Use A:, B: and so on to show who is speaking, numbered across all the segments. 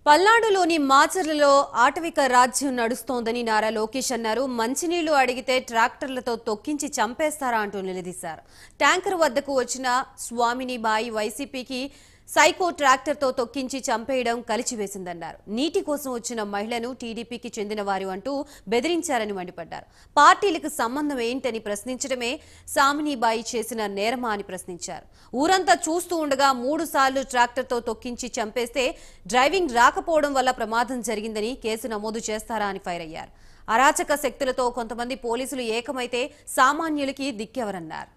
A: పల్నాడులోని మాచర్లలో ఆటవిక రాజ్యం నడుస్తోందని నారా లోకేష్ అన్నారు. మంచినీళ్లు అడిగితే ట్రాక్టర్లతో తొక్కించి చంపేస్తారా అంటూ నిలదీశారు. ట్యాంకర్ వద్దకు వచ్చిన స్వామిని బాయి వైసీపీకి సైకో ట్రాక్టర్తో తొక్కించి చంపేయడం కలిచివేసిందన్నారు. నీటి కోసం వచ్చిన మహిళను టీడీపీకి చెందిన వారు అంటూ బెదిరించారని మండిపడ్డారు. పార్టీలకు సంబంధం ఏంటని ప్రశ్నించడమే సామిని బాయి చేసిన నేరమా అని ప్రశ్నించారు. ఊరంతా చూస్తూ ఉండగా 3 సార్లు ట్రాక్టర్తో తొక్కించి చంపేస్తే డ్రైవింగ్ రాకపోవడం వల్ల ప్రమాదం జరిగిందని కేసు నమోదు చేస్తారా అని ఫైర్ అయ్యారు. అరాచక శక్తులతో కొంతమంది పోలీసులు ఏకమైతే సామాన్యులకి దిక్కెవరన్నారు.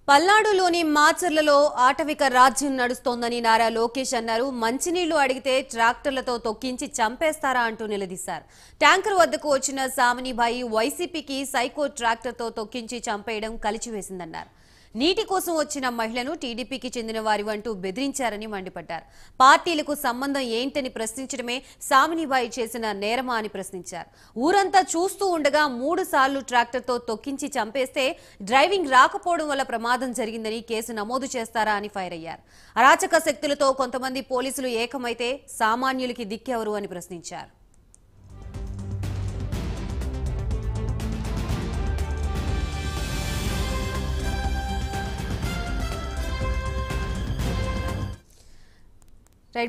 A: పల్నాడులోని మాచర్లలో ఆటవిక రాజ్యం నడుస్తోందని నారా లోకేష్ అన్నారు. మంచినీళ్లు అడిగితే ట్రాక్టర్లతో తొక్కించి చంపేస్తారా అంటూ నిలదీశారు. ట్యాంకర్ వద్దకు వచ్చిన సామినిబాయి వైసీపీకి సైకో ట్రాక్టర్తో తొక్కించి చంపేయడం కలిచివేసిందన్నారు. నీటి కోసం వచ్చిన మహిళను టీడీపీకి చెందిన వారి అంటూ బెదిరించారని మండిపడ్డారు. పార్టీలకు సంబంధం ఏంటని ప్రశ్నించడమే సామినిబాయి చేసిన నేరమా అని ప్రశ్నించారు. ఊరంతా చూస్తూ ఉండగా 3 సార్లు ట్రాక్టర్తో తొక్కించి చంపేస్తే డ్రైవింగ్ రాకపోవడం వల్ల ప్రమాదం జరిగిందని కేసు నమోదు చేస్తారా అని ఫైర్ అయ్యారు. అరాచక శక్తులతో కొంతమంది పోలీసులు ఏకమైతే సామాన్యులకి దిక్కెవరు అని ప్రశ్నించారు.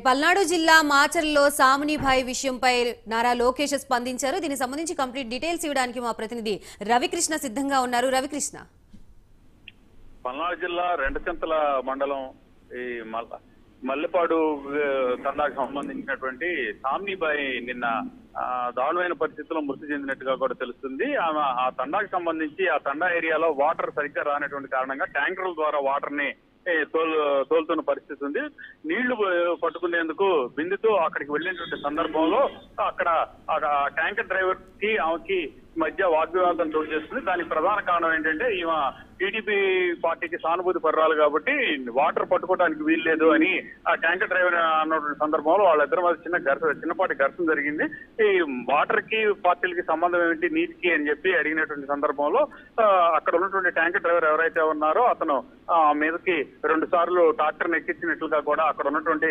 A: పల్నాడు జిల్లా మాచర్లలో సామినిబాయి విషయంపై నారా లోకేష్ స్పందించారు. దీనికి సంబంధించి కంప్లీట్ డీటెయిల్స్ ఇవ్వడానికి మా ప్రతినిధి రవికృష్ణ సిద్ధంగా ఉన్నారు. రవికృష్ణ,
B: పల్నాడు జిల్లా రెండచింతల మండలం ఈ మల్లెపాడు తండాకు సంబంధించినటువంటి సామినిబాయి నిన్న దారుణమైన పరిస్థితుల్లో మృతి చెందినట్టుగా కూడా తెలుస్తుంది. ఆమె ఆ తండాకు సంబంధించి ఆ తండా ఏరియాలో వాటర్ సరిగ్గా రానటువంటి కారణంగా ట్యాంకర్ల ద్వారా వాటర్ ని తోలుతున్న పరిస్థితి ఉంది. నీళ్లు పట్టుకునేందుకు బిందుతో అక్కడికి వెళ్ళినటువంటి సందర్భంలో అక్కడ ట్యాంకర్ డ్రైవర్ కి ఆమెకి మధ్య వాగ్వివాదం చోటు చేస్తుంది. దానికి ప్రధాన కారణం ఏంటంటే ఈమె టీడీపీ పార్టీకి సానుభూతి పర్రాలు కాబట్టి వాటర్ పట్టుకోవడానికి వీల్లేదు అని ఆ ట్యాంకర్ డ్రైవర్ అన్నటువంటి సందర్భంలో వాళ్ళిద్దరి మధ్య చిన్నపాటి ఘర్షణ జరిగింది. ఈ వాటర్ కి పార్టీలకి సంబంధం ఏమిటి, నీటికి అని చెప్పి అడిగినటువంటి సందర్భంలో అక్కడ ఉన్నటువంటి ట్యాంకర్ డ్రైవర్ ఎవరైతే ఉన్నారో అతను మీదకి 2 సార్లు ట్రాక్టర్ ఎక్కించినట్లుగా కూడా అక్కడ ఉన్నటువంటి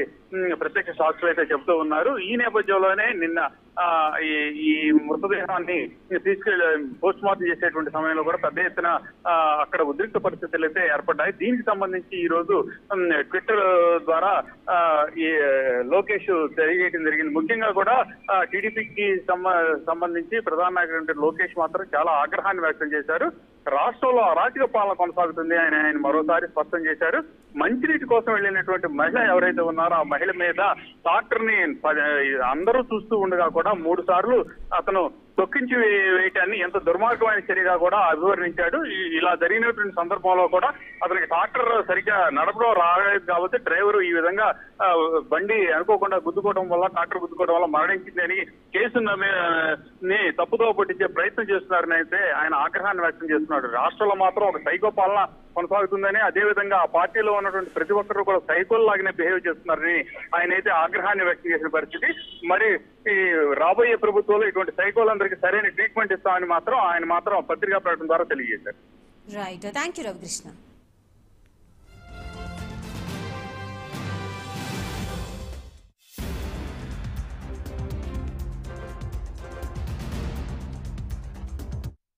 B: ప్రత్యక్ష సాక్షులు అయితే చెబుతూ ఉన్నారు. ఈ నేపథ్యంలోనే నిన్న ఈ మృతదేహాన్ని తీసుకెళ్లి పోస్ట్ మార్టం చేసేటువంటి సమయంలో కూడా పెద్ద ఎత్తున అక్కడ ఉద్రిక్త పరిస్థితులు అయితే ఏర్పడ్డాయి. దీనికి సంబంధించి ఈ రోజు ట్విట్టర్ ద్వారా ఈ లోకేష్ తెలియజేయడం జరిగింది. ముఖ్యంగా కూడా టీడీపీకి సంబంధించి ప్రధాన నాయకుడు లోకేష్ మాత్రం చాలా ఆగ్రహాన్ని వ్యక్తం చేశారు. రాష్ట్రంలో అరాచక పాలన కొనసాగుతుంది ఆయన మరోసారి స్పష్టం చేశారు. మంచినీటి కోసం వెళ్ళినటువంటి మహిళ ఎవరైతే ఉన్నారో ఆ మహిళ మీద ట్రాక్టర్ ని అందరూ చూస్తూ ఉండగా కూడా 3 సార్లు అతను తొక్కించి వేయటాన్ని ఎంత దుర్మార్గమైన చర్యగా కూడా అభివర్ణించాడు. ఇలా జరిగినటువంటి సందర్భంలో కూడా అతనికి ట్రాక్టర్ సరిగ్గా నడపడం రాలేదు కాబట్టి డ్రైవర్ ఈ విధంగా బండి అనుకోకుండా గుద్దుకోవడం వల్ల ట్రాక్టర్ గుద్దుకోవడం వల్ల మరణించిందని కేసుని తప్పుదో పట్టించే ప్రయత్నం చేస్తున్నారని అయితే ఆయన ఆగ్రహాన్ని వ్యక్తం చేస్తున్నాడు. రాష్ట్రంలో మాత్రం ఒక సైకో పాలన కొనసాగుతుందని, అదేవిధంగా ఆ పార్టీలో ఉన్నటువంటి ప్రతి ఒక్కరు కూడా సైకోల్ లాగానే బిహేవ్ చేస్తున్నారని ఆయన అయితే ఆగ్రహాన్ని వ్యక్తం చేసిన పరిస్థితి. మరి ఈ రాబోయే ప్రభుత్వంలో ఇటువంటి సైకోలందరికీ సరైన ట్రీట్మెంట్ ఇస్తామని మాత్రం ఆయన పత్రికా ప్రకటన ద్వారా తెలియజేశారు.
A: Right, thank you Ravikrishna.